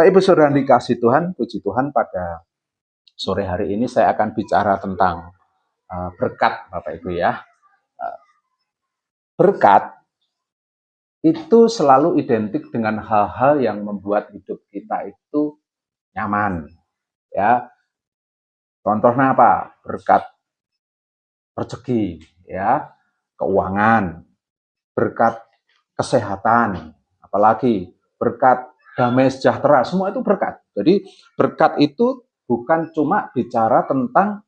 Bapak Ibu Saudara dikasih Tuhan, puji Tuhan pada sore hari ini saya akan bicara tentang berkat Bapak Ibu ya. Berkat itu selalu identik dengan hal-hal yang membuat hidup kita itu nyaman ya. Contohnya apa? Berkat rezeki ya, keuangan, berkat kesehatan, apalagi berkat damai sejahtera, semua itu berkat. Jadi berkat itu bukan cuma bicara tentang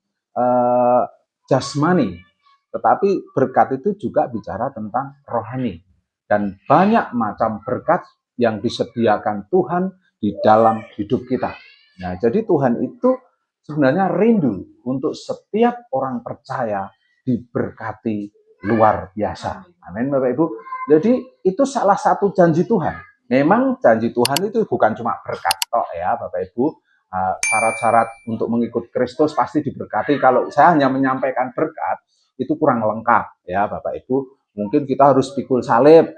jasmani, tetapi berkat itu juga bicara tentang rohani. Dan banyak macam berkat yang disediakan Tuhan di dalam hidup kita. Nah, jadi Tuhan itu sebenarnya rindu untuk setiap orang percaya diberkati luar biasa. Amin Bapak Ibu. Jadi itu salah satu janji Tuhan. Memang janji Tuhan itu bukan cuma berkat tok ya Bapak Ibu. Syarat-syarat untuk mengikut Kristus pasti diberkati. Kalau saya hanya menyampaikan berkat itu kurang lengkap ya Bapak Ibu. Mungkin kita harus pikul salib,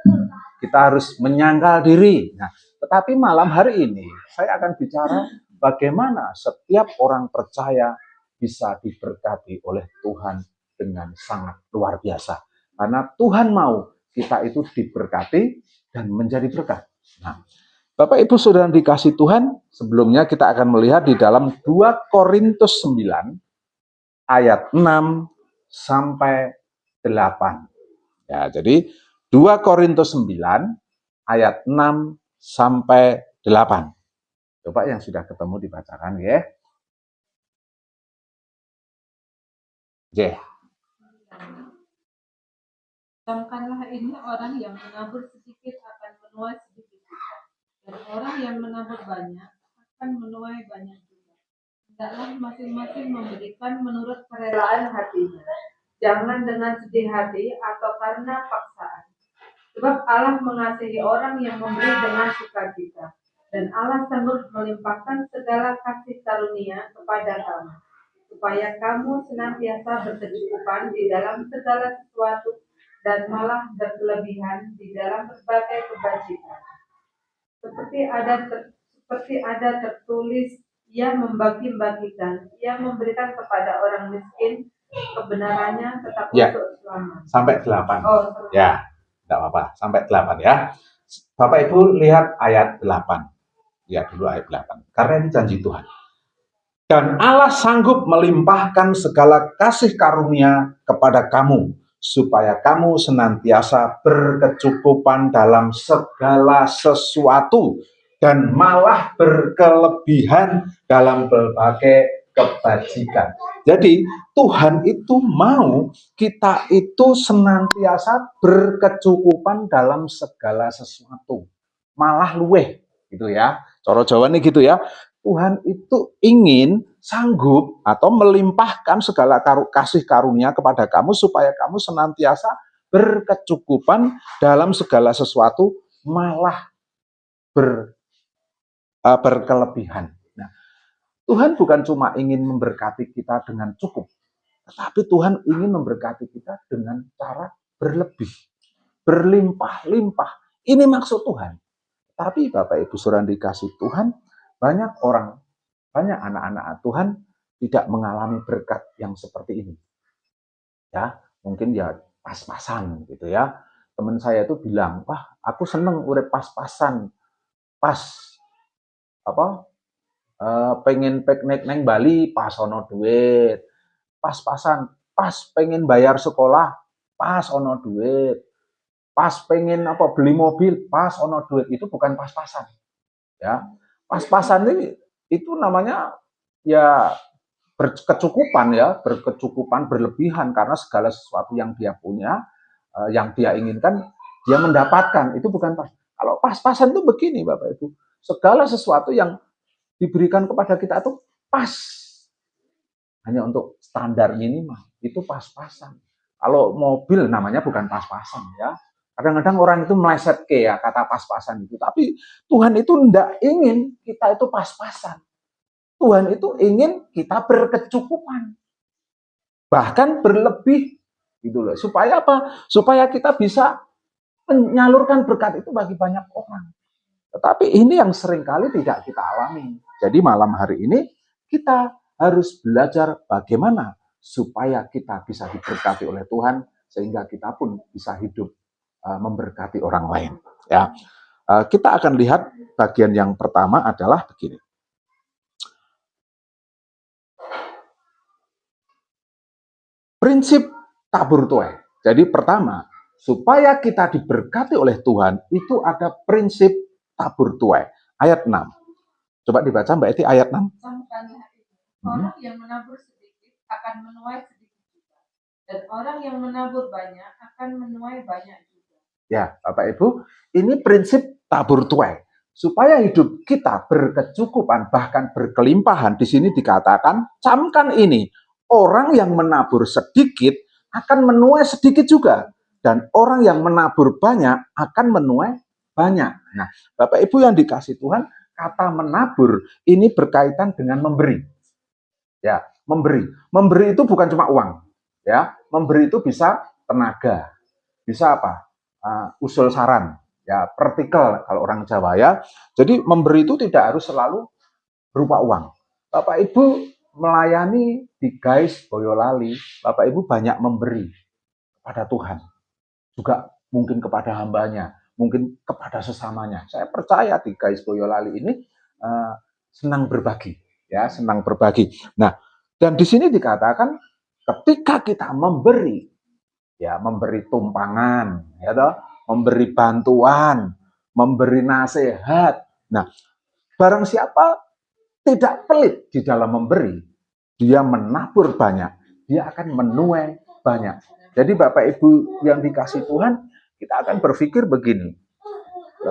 kita harus menyangkal diri. Nah, tetapi malam hari ini saya akan bicara bagaimana setiap orang percaya bisa diberkati oleh Tuhan dengan sangat luar biasa. Karena Tuhan mau kita itu diberkati dan menjadi berkat. Nah, Bapak Ibu Saudara dikasih Tuhan, sebelumnya kita akan melihat di dalam 2 Korintus 9 ayat 6 sampai 8. Ya, jadi 2 Korintus 9 ayat 6 sampai 8. Coba yang sudah ketemu dibacakan ya. Camkanlah ini orang yang menabur sedikit akan menuai sedikit juga, dan orang yang menabur banyak akan menuai banyak juga. Hendaklah masing-masing memberikan menurut kerelaan hatinya, jangan dengan sedih hati atau karena paksaan. Sebab Allah mengasihi orang yang memberi dengan sukacita, dan Allah sanggup melimpahkan segala kasih karunia kepada kamu, supaya kamu senantiasa berkecukupan di dalam segala sesuatu dan malah berkelebihan di dalam berbagai kebajikan. Seperti ada tertulis, ia membagi-bagikan, ia memberikan kepada orang miskin, kebenarannya tetap untuk selama. Sampai 8. Ya, tidak apa-apa, sampai 8 ya. Bapak Ibu lihat ayat 8. Ya, dulu ayat 8. Karena ini janji Tuhan. Dan Allah sanggup melimpahkan segala kasih karunia kepada kamu, supaya kamu senantiasa berkecukupan dalam segala sesuatu dan malah berkelebihan dalam berbagai kebajikan. Jadi Tuhan itu mau kita itu senantiasa berkecukupan dalam segala sesuatu, malah luweh gitu ya. Coro Jawa nih gitu ya. Tuhan itu ingin sanggup atau melimpahkan segala kasih karunia kepada kamu supaya kamu senantiasa berkecukupan dalam segala sesuatu, malah berkelebihan. Nah, Tuhan bukan cuma ingin memberkati kita dengan cukup, tetapi Tuhan ingin memberkati kita dengan cara berlebih, berlimpah-limpah. Ini maksud Tuhan. Tapi Bapak Ibu Saudara dikasih Tuhan, banyak orang, banyak anak-anak Tuhan tidak mengalami berkat yang seperti ini. Ya, mungkin ya pas-pasan gitu ya. Teman saya itu bilang, "Wah, aku seneng urip pas-pasan. Pas apa? Pengen piknik neng Bali, pas ono duit. Pas-pasan, pas pengen bayar sekolah, pas ono duit. Pas pengen beli mobil, pas ono duit." Itu bukan pas-pasan. Ya, pas-pasan ini itu namanya ya berkecukupan ya, berkecukupan berlebihan karena segala sesuatu yang dia punya, yang dia inginkan, dia mendapatkan. Itu bukan pas. Kalau pas-pasan itu begini Bapak Ibu, segala sesuatu yang diberikan kepada kita itu pas. Hanya untuk standar minimal, itu pas-pasan. Kalau mobil namanya bukan pas-pasan ya. Kadang-kadang orang itu meleset ke ya kata pas-pasan itu. Tapi Tuhan itu tidak ingin kita itu pas-pasan. Tuhan itu ingin kita berkecukupan. Bahkan berlebih gitu loh. Supaya apa? Supaya kita bisa menyalurkan berkat itu bagi banyak orang. Tetapi ini yang seringkali tidak kita alami. Jadi malam hari ini kita harus belajar bagaimana supaya kita bisa diberkati oleh Tuhan sehingga kita pun bisa hidup memberkati orang lain. Ya, kita akan lihat bagian yang pertama adalah begini. Prinsip tabur tuai. Jadi pertama, supaya kita diberkati oleh Tuhan, itu ada prinsip tabur tuai. Ayat 6. Coba dibaca Mbak Eti ayat 6. Orang yang menabur sedikit akan menuai sedikit juga. Dan orang yang menabur banyak akan menuai banyak juga. Ya, Bapak Ibu, ini prinsip tabur tuai. Supaya hidup kita berkecukupan, bahkan berkelimpahan, di sini dikatakan, camkan ini, orang yang menabur sedikit akan menuai sedikit juga. Dan orang yang menabur banyak akan menuai banyak. Nah, Bapak Ibu yang dikasih Tuhan, kata menabur ini berkaitan dengan memberi. Ya, memberi. Memberi itu bukan cuma uang. Ya, memberi itu bisa tenaga, bisa apa? Usul saran, ya, partikel kalau orang Jawa ya. Jadi memberi itu tidak harus selalu berupa uang. Bapak Ibu melayani di Guys Boyolali, Bapak Ibu banyak memberi pada Tuhan. Juga mungkin kepada hambanya, mungkin kepada sesamanya. Saya percaya di Guys Boyolali ini senang berbagi, ya, senang berbagi. Nah, dan di sini dikatakan ketika kita memberi, ya, memberi tumpangan, ya toh, memberi bantuan, memberi nasihat. Nah, barang siapa tidak pelit di dalam memberi, dia menabur banyak, dia akan menuai banyak. Jadi Bapak Ibu yang dikasih Tuhan, kita akan berpikir begini,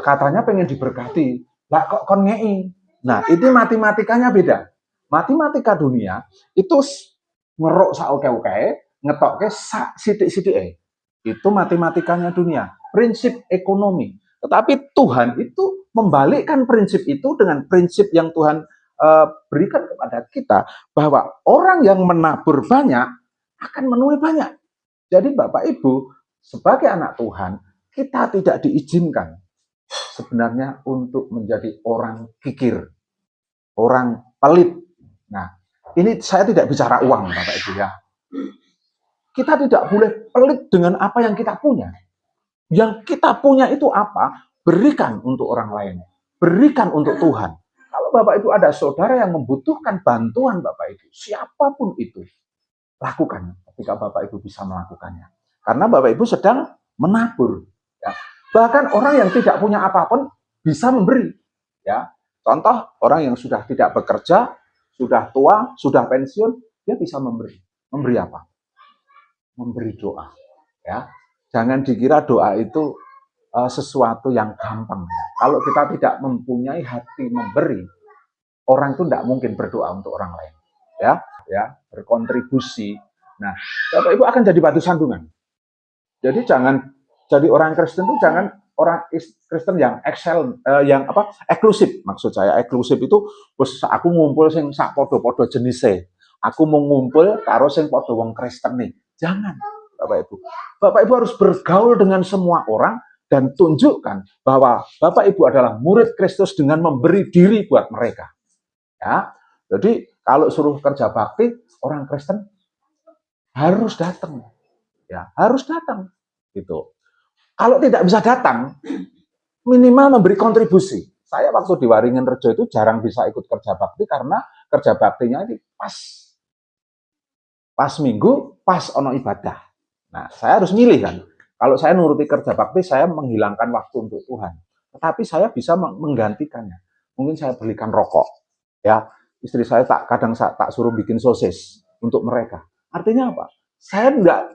katanya pengen diberkati, lah kok kon ngei. Nah, itu matematikanya beda. Matematika dunia itu ngerok saoke-oke, ngetokke sak sithik-sithike. Itu matematikanya dunia, prinsip ekonomi. Tetapi Tuhan itu membalikkan prinsip itu dengan prinsip yang Tuhan berikan kepada kita, bahwa orang yang menabur banyak akan menuai banyak. Jadi Bapak Ibu, sebagai anak Tuhan, kita tidak diizinkan sebenarnya untuk menjadi orang kikir, orang pelit. Nah, ini saya tidak bicara uang, Bapak Ibu ya. Kita tidak boleh pelit dengan apa yang kita punya. Yang kita punya itu apa? Berikan untuk orang lain. Berikan untuk Tuhan. Kalau Bapak Ibu ada saudara yang membutuhkan bantuan Bapak Ibu, siapapun itu, lakukan ketika Bapak Ibu bisa melakukannya. Karena Bapak Ibu sedang menabur. Ya. Bahkan orang yang tidak punya apapun bisa memberi. Ya. Contoh, orang yang sudah tidak bekerja, sudah tua, sudah pensiun, dia bisa memberi. Memberi apa? Memberi doa. Ya. Jangan dikira doa itu sesuatu yang gampang. Kalau kita tidak mempunyai hati memberi, orang itu tidak mungkin berdoa untuk orang lain. Ya, berkontribusi. Nah, Bapak Ibu akan jadi batu sandungan. Jadi jangan jadi orang Kristen itu jangan orang Kristen yang yang eksklusif. Maksud saya eksklusif itu aku ngumpul sing sak podo-podo jenise. Aku mau ngumpul karo sing podo wong Kristen nih. Jangan, Bapak Ibu. Bapak Ibu harus bergaul dengan semua orang dan tunjukkan bahwa Bapak Ibu adalah murid Kristus dengan memberi diri buat mereka. Ya. Jadi kalau suruh kerja bakti, orang Kristen harus datang. Ya, harus datang. Gitu. Kalau tidak bisa datang, minimal memberi kontribusi. Saya waktu di Waringin Rejo itu jarang bisa ikut kerja bakti karena kerja baktinya ini pas minggu, pas ono ibadah. Nah, saya harus milih kan. Kalau saya nuruti kerja bakti, saya menghilangkan waktu untuk Tuhan. Tetapi saya bisa menggantikannya. Mungkin saya belikan rokok. Ya, istri saya kadang tak suruh bikin sosis untuk mereka. Artinya apa? Saya enggak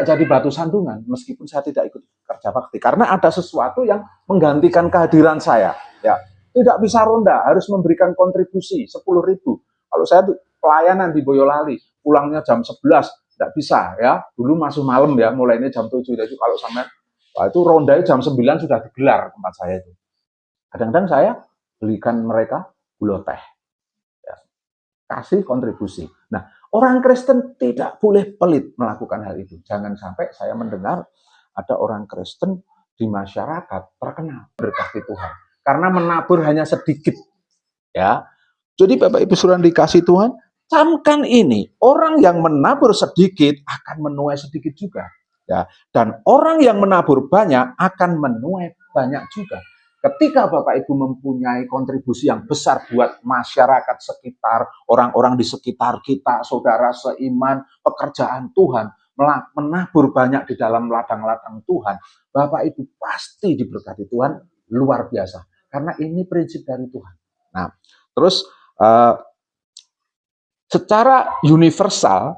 jadi batu sandungan meskipun saya tidak ikut kerja bakti karena ada sesuatu yang menggantikan kehadiran saya. Ya, tidak bisa ronda, harus memberikan kontribusi 10.000. Kalau saya pelayanan di Boyolali, pulangnya jam 11, tidak bisa ya. Dulu masuk malam ya, mulainya jam 7. Jadi kalau sampai itu rondanya jam 9 sudah digelar tempat saya itu. Kadang-kadang saya belikan mereka gula teh. Ya. Kasih kontribusi. Nah, orang Kristen tidak boleh pelit melakukan hal itu. Jangan sampai saya mendengar ada orang Kristen di masyarakat terkenal berkati Tuhan. Karena menabur hanya sedikit. Ya. Jadi Bapak Ibu Saudara dikasih Tuhan, camkan ini, orang yang menabur sedikit akan menuai sedikit juga. Ya. Dan orang yang menabur banyak akan menuai banyak juga. Ketika Bapak Ibu mempunyai kontribusi yang besar buat masyarakat sekitar, orang-orang di sekitar kita, saudara seiman, pekerjaan Tuhan, menabur banyak di dalam ladang-ladang Tuhan, Bapak Ibu pasti diberkati Tuhan luar biasa. Karena ini prinsip dari Tuhan. Nah, terus secara universal,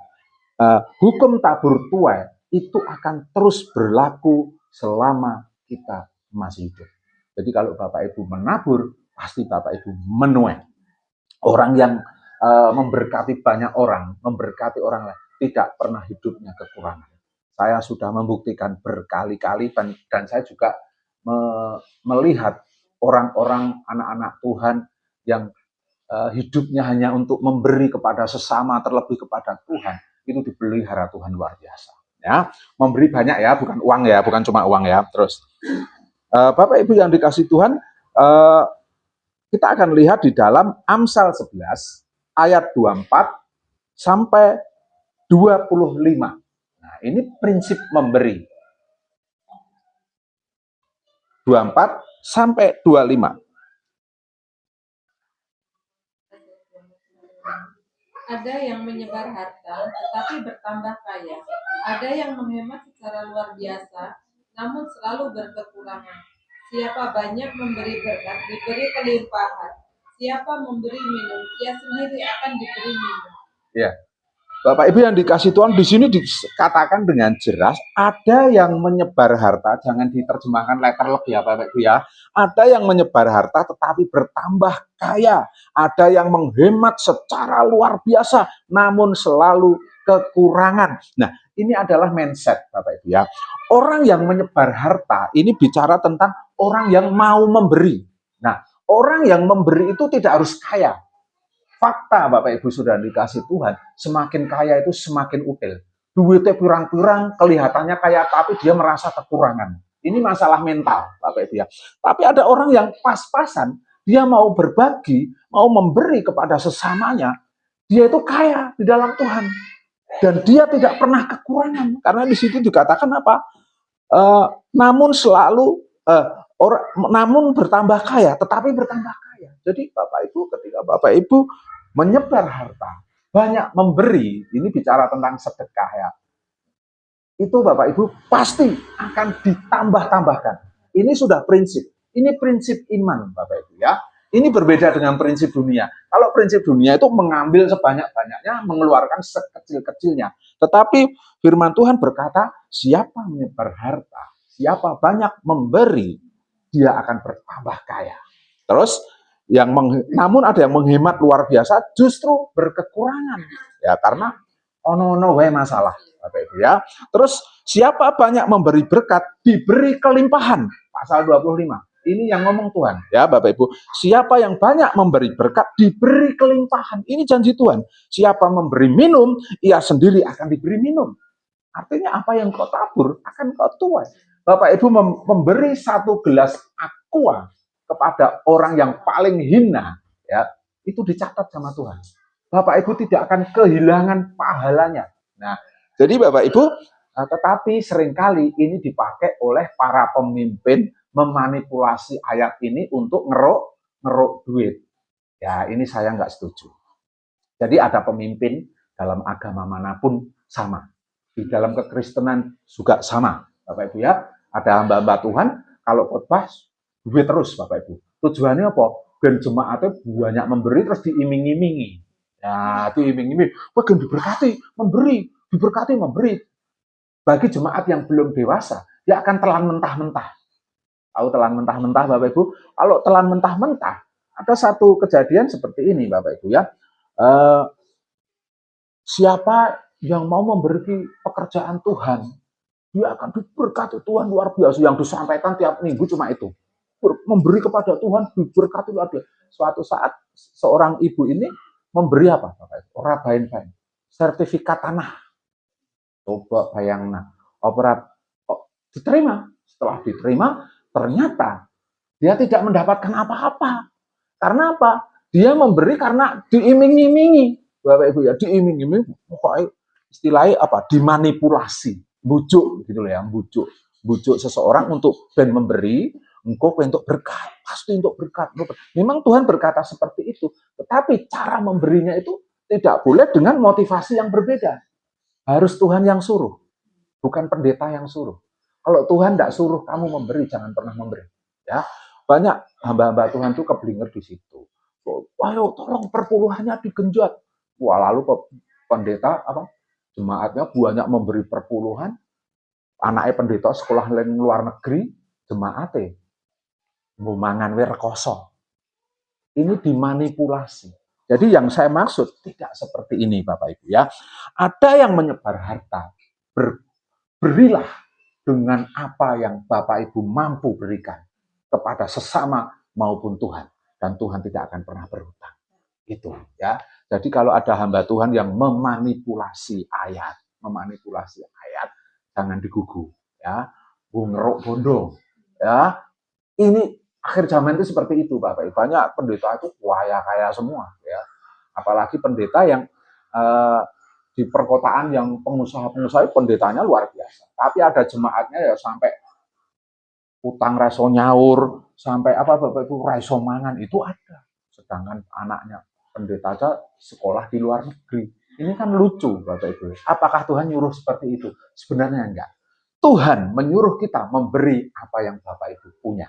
hukum tabur tuai itu akan terus berlaku selama kita masih hidup. Jadi kalau Bapak Ibu menabur, pasti Bapak Ibu menuai. Orang yang memberkati banyak orang, memberkati orang lain, tidak pernah hidupnya kekurangan. Saya sudah membuktikan berkali-kali dan saya juga melihat orang-orang anak-anak Tuhan yang hidupnya hanya untuk memberi kepada sesama, terlebih kepada Tuhan, itu dipelihara Tuhan luar biasa. Ya, memberi banyak ya, bukan uang ya, bukan cuma uang ya. Terus Bapak Ibu yang dikasih Tuhan, kita akan lihat di dalam Amsal 11 ayat 24 sampai 25. Nah, ini prinsip memberi. 24 sampai 25. Ada yang menyebar harta, tetapi bertambah kaya. Ada yang menghemat secara luar biasa, namun selalu berkekurangan. Siapa banyak memberi berkat, diberi kelimpahan. Siapa memberi minum, ia sendiri akan diberi minum. Ya, Bapak Ibu yang dikasih Tuhan, di sini dikatakan dengan jelas, ada yang menyebar harta, jangan diterjemahkan letterlek ya Bapak Ibu ya. Ada yang menyebar harta tetapi bertambah kaya. Ada yang menghemat secara luar biasa, namun selalu kekurangan. Nah, ini adalah mindset Bapak Ibu ya. Orang yang menyebar harta, ini bicara tentang orang yang mau memberi. Nah, orang yang memberi itu tidak harus kaya. Fakta Bapak Ibu sudah dikasih Tuhan, semakin kaya itu semakin util. Duitnya pirang-pirang, kelihatannya kaya, tapi dia merasa kekurangan. Ini masalah mental Bapak Ibu ya. Tapi ada orang yang pas-pasan, dia mau berbagi, mau memberi kepada sesamanya, dia itu kaya di dalam Tuhan. Dan dia tidak pernah kekurangan. Karena di situ dikatakan apa? Namun selalu, namun bertambah kaya, tetapi bertambah kaya. Jadi Bapak Ibu, ketika Bapak Ibu menyebar harta, banyak memberi, ini bicara tentang sedekah ya, itu Bapak Ibu pasti akan ditambah-tambahkan. Ini sudah prinsip. Ini prinsip iman Bapak Ibu ya. Ini berbeda dengan prinsip dunia. Kalau prinsip dunia itu mengambil sebanyak-banyaknya, mengeluarkan sekecil-kecilnya. Tetapi firman Tuhan berkata, siapa menyebar harta, siapa banyak memberi, dia akan bertambah kaya. Terus namun ada yang menghemat luar biasa justru berkekurangan. Ya karena ono wae masalah Bapak Ibu ya. Terus siapa banyak memberi berkat diberi kelimpahan. Pasal 25. Ini yang ngomong Tuhan ya Bapak Ibu. Siapa yang banyak memberi berkat diberi kelimpahan. Ini janji Tuhan. Siapa memberi minum, ia sendiri akan diberi minum. Artinya apa yang kau tabur akan kau tuai. Bapak Ibu memberi 1 gelas aqua kepada orang yang paling hina, ya itu dicatat sama Tuhan. Bapak Ibu tidak akan kehilangan pahalanya. Nah, jadi Bapak Ibu, tetapi seringkali ini dipakai oleh para pemimpin memanipulasi ayat ini untuk ngeruk duit. Ya, ini saya nggak setuju. Jadi ada pemimpin dalam agama manapun sama. Di dalam kekristenan juga sama, Bapak Ibu ya. Ada hamba-hamba Tuhan, kalau khotbah duit terus Bapak Ibu. Tujuannya apa? Ben jemaatnya banyak memberi terus diiming-imingi. Ya, diiming-iming. Wah, gen diberkati, memberi. Bagi jemaat yang belum dewasa, dia akan telan mentah-mentah. Tahu telan mentah-mentah Bapak Ibu? Kalau telan mentah-mentah, ada satu kejadian seperti ini Bapak Ibu ya. Siapa yang mau memberi pekerjaan Tuhan, dia akan diberkati Tuhan luar biasa. Yang disampaikan tiap minggu cuma itu. Memberi kepada Tuhan, diberkati luar biasa. Suatu saat, seorang ibu ini memberi apa? Rabain-bain. Sertifikat tanah. Coba bayangkan. diterima. Setelah diterima, ternyata dia tidak mendapatkan apa-apa. Karena apa? Dia memberi karena diiming-imingi. Bapak Ibu ya, diiming-imingi. Pokoknya istilahnya apa? Dimanipulasi. Bujuk gitu loh ya, bujuk. Bujuk seseorang untuk dan memberi, engkau untuk berkat, pasti untuk berkat. Memang Tuhan berkata seperti itu, tetapi cara memberinya itu tidak boleh dengan motivasi yang berbeda. Harus Tuhan yang suruh, bukan pendeta yang suruh. Kalau Tuhan tidak suruh kamu memberi, jangan pernah memberi. Ya, banyak hamba-hamba Tuhan tuh keblinger di situ. Ayo tolong perpuluhannya digenjot. Wah, lalu pendeta apa jemaatnya banyak memberi perpuluhan. Anaknya pendeta sekolah luar negeri, jemaatnya mau mangan rekoso. Ini dimanipulasi. Jadi yang saya maksud tidak seperti ini Bapak Ibu ya. Ada yang menyebar harta, berilah dengan apa yang Bapak Ibu mampu berikan kepada sesama maupun Tuhan, dan Tuhan tidak akan pernah berhutang. Itu ya. Jadi kalau ada hamba Tuhan yang memanipulasi ayat, jangan digugu ya. Ngeruk bondo ya. Ini akhir zaman itu seperti itu Bapak Ibu. Banyak pendeta itu kaya semua ya. Apalagi pendeta yang di perkotaan yang pengusaha-pengusaha pendetanya luar biasa. Tapi ada jemaatnya ya sampai utang reso nyaur, sampai apa Bapak Ibu reso mangan itu ada. Sedangkan anaknya pendeta aja sekolah di luar negeri. Ini kan lucu Bapak Ibu. Apakah Tuhan nyuruh seperti itu? Sebenarnya enggak. Tuhan menyuruh kita memberi apa yang Bapak Ibu punya.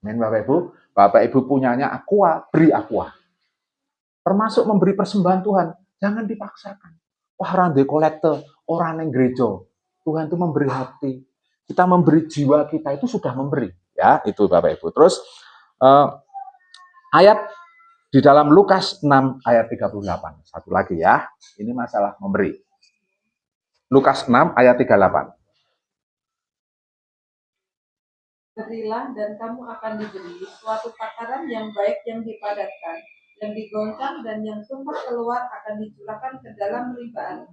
Amin Bapak Ibu. Bapak Ibu punyanya aqua, beri aqua. Termasuk memberi persembahan Tuhan. Jangan dipaksakan. Wah, rande kolektor, orang yang gereja. Tuhan itu memberi hati. Kita memberi jiwa kita itu sudah memberi. Ya, itu Bapak Ibu. Terus ayat di dalam Lukas 6 ayat 38. Satu lagi ya. Ini masalah memberi. Lukas 6 ayat 38. Berilah dan kamu akan diberi suatu takaran yang baik yang dipadatkan, yang digoncang dan yang tumpah keluar akan dicurahkan ke dalam limbaan.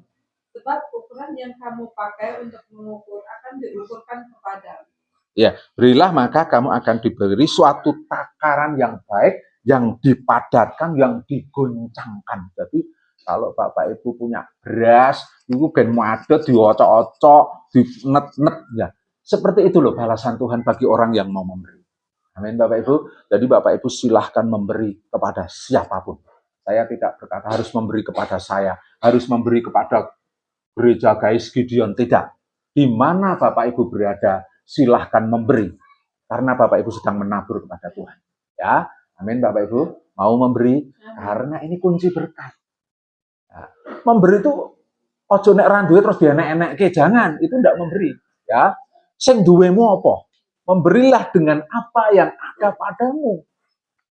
Sebab ukuran yang kamu pakai untuk mengukur akan diukurkan kepadamu. Ya, berilah maka kamu akan diberi suatu takaran yang baik, yang dipadatkan, yang digoncangkan. Jadi kalau Bapak Ibu punya beras, itu ben madet, diocok-ocok, dinet-net ya. Seperti itu loh balasan Tuhan bagi orang yang mau memberi. Amin Bapak Ibu. Jadi Bapak Ibu silahkan memberi kepada siapapun. Saya tidak berkata harus memberi kepada saya, harus memberi kepada gereja Gais Gideon, tidak. Di mana Bapak Ibu berada, silahkan memberi. Karena Bapak Ibu sedang menabur kepada Tuhan. Ya, amin Bapak Ibu. Mau memberi, karena ini kunci berkat. Nah, memberi itu ojo nek ra duwe terus dienek-enekke, jangan, itu tidak memberi, ya. Sing duwemu apa? Memberilah dengan apa yang ada padamu.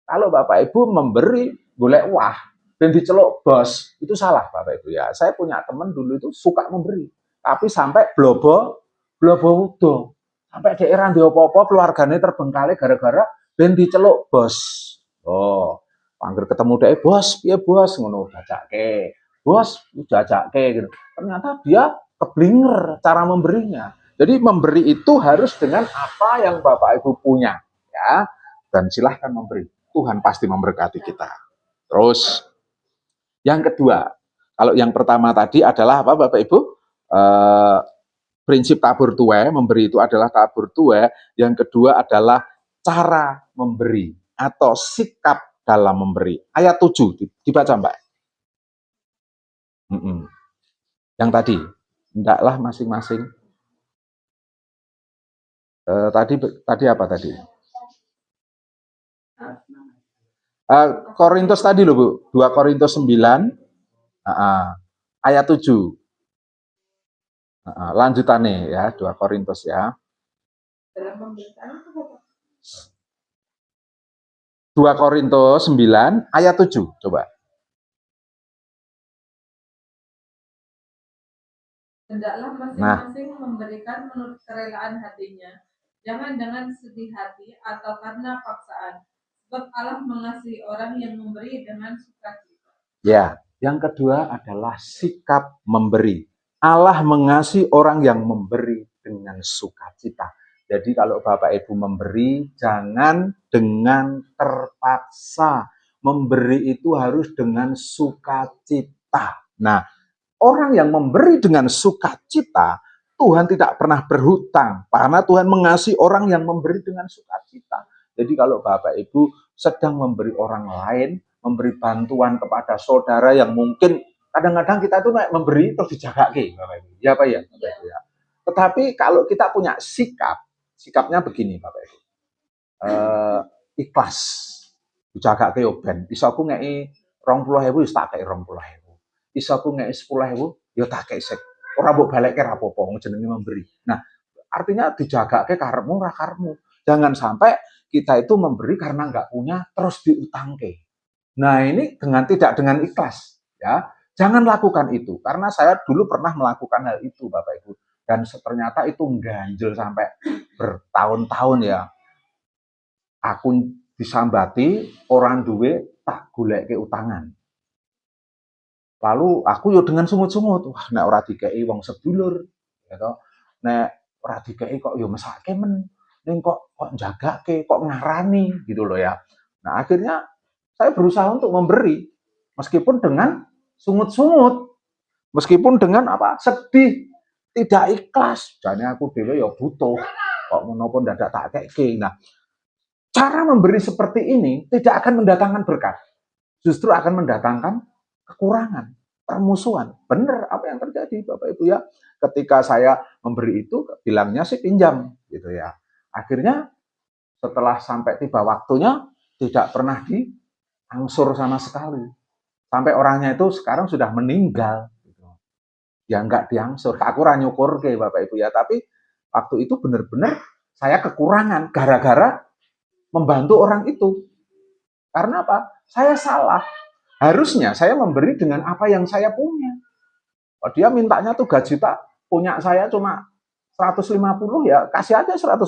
Kalau Bapak Ibu memberi golek wah dan diceluk bos, itu salah Bapak Ibu ya. Saya punya teman dulu itu suka memberi, tapi sampai blobo udo. Sampai daerah di apa-apa keluarganya terbengkalai gara-gara ben diceluk bos. Oh, panggil ketemu dia bos, piye bos ngono jajake. Bos jajake gitu. Ternyata dia keblinger cara memberinya. Jadi memberi itu harus dengan apa yang Bapak Ibu punya, ya. Dan silahkan memberi. Tuhan pasti memberkati kita. Terus yang kedua, kalau yang pertama tadi adalah apa Bapak Ibu? Prinsip tabur tuai, memberi itu adalah tabur tuai. Yang kedua adalah cara memberi atau sikap dalam memberi. Ayat 7 dibaca Mbak. Yang tadi, hendaklah masing-masing. Tadi apa tadi? Korintus tadi loh Bu, 2 Korintus 9 ayat 7. Lanjutannya ya, 2 Korintus ya. 2 Korintus 9 ayat 7, coba. Hendaklah masing-masing memberikan menurut kerelaan hatinya, jangan dengan sedih hati atau karena paksaan. Sebab Allah mengasihi orang yang memberi dengan sukacita. Ya, yang kedua adalah sikap memberi. Allah mengasihi orang yang memberi dengan sukacita. Jadi kalau Bapak Ibu memberi, jangan dengan terpaksa. Memberi itu harus dengan sukacita. Nah, orang yang memberi dengan sukacita, Tuhan tidak pernah berhutang. Karena Tuhan mengasihi orang yang memberi dengan sukacita. Jadi kalau Bapak Ibu sedang memberi orang lain, memberi bantuan kepada saudara yang mungkin kadang-kadang kita tuh memberi terus dijaga ke, Bapak Ibu. Ya Pak ya, Bapak Ibu ya. Tetapi kalau kita punya sikapnya begini Bapak Ibu. Ikhlas. Dijaga ke yo ben. Iso aku ngeki 20.000 wis tak kei 20.000. Iso aku ngeki 10.000 yo tak kei sek. Ora mbok balekke ra apa-apa jenenge memberi. Nah, artinya dijagake karepmu ra karepmu. Jangan sampai kita itu memberi karena nggak punya terus diutangke. Nah, ini tidak dengan ikhlas, ya. Jangan lakukan itu karena saya dulu pernah melakukan hal itu, Bapak Ibu. Dan ternyata itu ganjel sampai bertahun-tahun ya. Aku disambati orang duwe tak goleke utangan. Lalu aku yo dengan sungut-sungut, wah nek ora dikeki wong sedulur, ya toh. Nek ora dikeki kok yo mesake men. Ning kok njagake, kok ngarani gitu loh ya. Nah, akhirnya saya berusaha untuk memberi meskipun dengan sungut-sungut, meskipun dengan apa? Sedih, tidak ikhlas. Jane aku dhewe ya butuh. Kok menapa dadak tak keke. Nah, cara memberi seperti ini tidak akan mendatangkan berkat. Justru akan mendatangkan kekurangan, permusuhan. Benar apa yang terjadi Bapak Ibu ya. Ketika saya memberi itu, bilangnya sih pinjam gitu ya. Akhirnya setelah sampai tiba waktunya, tidak pernah diangsur sama sekali. Sampai orangnya itu sekarang sudah meninggal. Gitu. Ya enggak diangsur. Aku ora nyukurke Bapak Ibu ya. Tapi waktu itu benar-benar saya kekurangan gara-gara membantu orang itu. Karena apa? Saya salah. Harusnya saya memberi dengan apa yang saya punya. Oh, dia mintanya tuh gaji Pak, punya saya cuma 150 ya, kasih aja 150.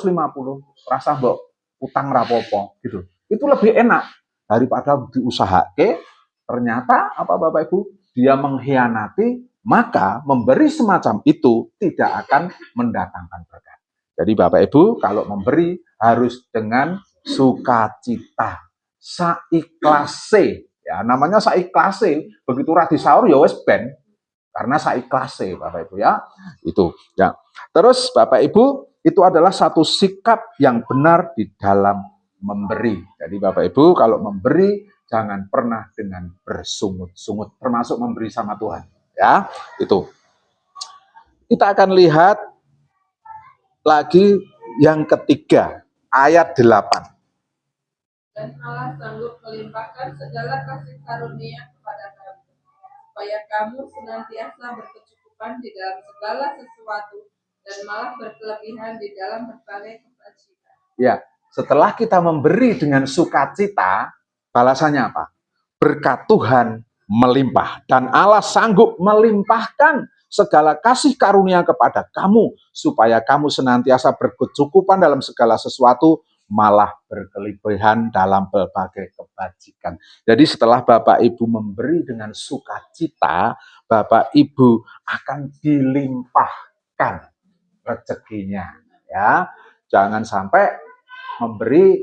Rasa mbok utang rapopo gitu. Itu lebih enak daripada diusahake. Ternyata apa Bapak Ibu? Dia mengkhianati, maka memberi semacam itu tidak akan mendatangkan berkat. Jadi Bapak Ibu kalau memberi harus dengan sukacita, saiklase. Ya, namanya saiklase. Begitu ra disaur ya wis ben. Karena saiklase Bapak Ibu ya. Itu ya. Terus Bapak Ibu, itu adalah satu sikap yang benar di dalam memberi. Jadi Bapak Ibu kalau memberi jangan pernah dengan bersungut-sungut, termasuk memberi sama Tuhan. Ya, itu. Kita akan lihat lagi yang ketiga, ayat 8. Dan Allah sanggup melimpahkan segala kasih karunia kepada kamu, supaya kamu senantiasa berkecukupan di dalam segala sesuatu dan malah berkelebihan di dalam berbagai kebajikan. Ya, setelah kita memberi dengan sukacita, balasannya apa? Berkat Tuhan melimpah dan Allah sanggup melimpahkan segala kasih karunia kepada kamu supaya kamu senantiasa berkecukupan dalam segala sesuatu malah berkelebihan dalam berbagai kebajikan. Jadi setelah Bapak Ibu memberi dengan sukacita, Bapak Ibu akan dilimpahkan rezekinya ya. Jangan sampai memberi,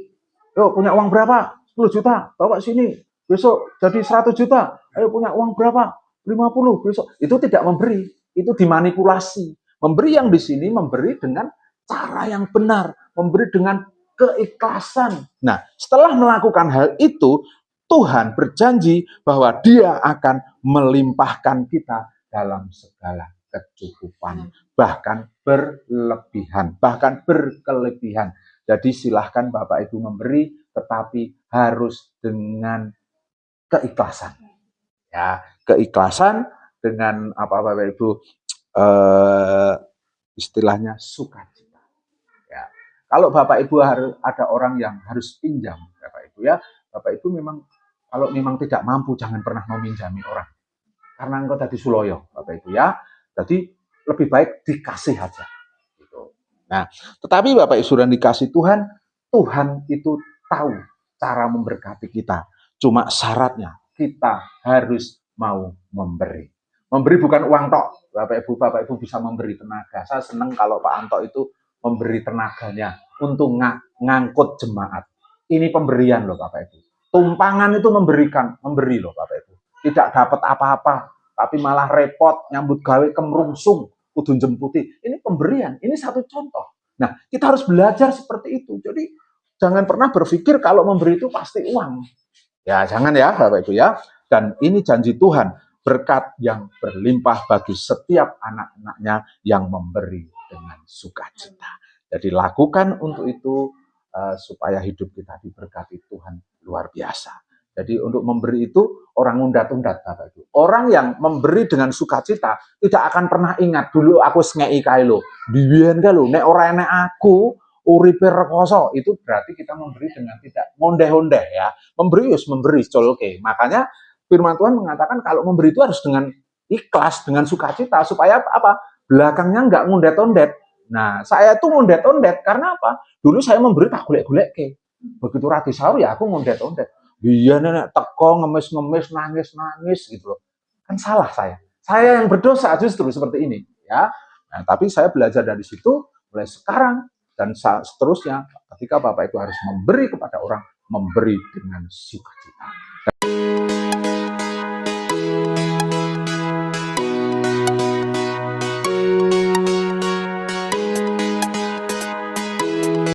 yuk punya uang berapa? 10 juta, bawa sini. Besok jadi 100 juta. Ayo punya uang berapa? 50 besok. Itu tidak memberi, itu dimanipulasi. Memberi yang di sini memberi dengan cara yang benar, memberi dengan keikhlasan. Nah, setelah melakukan hal itu, Tuhan berjanji bahwa Dia akan melimpahkan kita dalam segala kecukupan, bahkan berlebihan, bahkan berkelebihan. Jadi silahkan Bapak Ibu memberi, tetapi harus dengan keikhlasan. Ya, keikhlasan dengan apa Bapak Ibu istilahnya sukacita. Ya. Kalau Bapak Ibu harus ada orang yang harus pinjam, Bapak Ibu ya, Bapak Ibu memang kalau memang tidak mampu jangan pernah meminjami orang. Karena engkau tadi suloyo, Bapak Ibu ya. Jadi lebih baik dikasih aja. Gitu. Nah, tetapi Bapak Ibu sudah dikasih Tuhan, Tuhan itu tahu cara memberkati kita. Cuma syaratnya kita harus mau memberi. Memberi bukan uang tok. Bapak Ibu bisa memberi tenaga. Saya senang kalau Pak Anto itu memberi tenaganya untuk ngangkut jemaat. Ini pemberian loh Bapak Ibu. Tumpangan itu memberi loh Bapak Ibu. Tidak dapat apa-apa, tapi malah repot, nyambut gawe kemrungsung, kudu jemputi. Ini pemberian, ini satu contoh. Nah, kita harus belajar seperti itu. Jadi, jangan pernah berpikir kalau memberi itu pasti uang. Ya, jangan ya Bapak Ibu ya. Dan ini janji Tuhan, berkat yang berlimpah bagi setiap anak-anaknya yang memberi dengan sukacita. Jadi lakukan untuk itu supaya hidup kita diberkati Tuhan luar biasa. Jadi untuk memberi itu orang undat-undat Bapak Ibu. Orang yang memberi dengan sukacita tidak akan pernah ingat dulu aku ngei kae lho. Biyen kae lho nek ora enek aku uripe rekoso, itu berarti kita memberi dengan tidak mondeh-ondeh ya. Memberi harus memberi, oke. Makanya firman Tuhan mengatakan kalau memberi itu harus dengan ikhlas, dengan sukacita, supaya apa? Belakangnya nggak ngundet-ondet. Nah, saya tuh ngundet-ondet karena apa? Dulu saya memberi tak golek-golek ke. Begitu rati sahur ya aku ngundet-ondet. Iya nenek teko ngemis-ngemis, nangis-nangis gitu loh. Kan salah saya. Saya yang berdosa justru seperti ini ya. Nah, tapi saya belajar dari situ mulai sekarang dan seterusnya ketika Bapak itu harus memberi kepada orang, memberi dengan sukacita.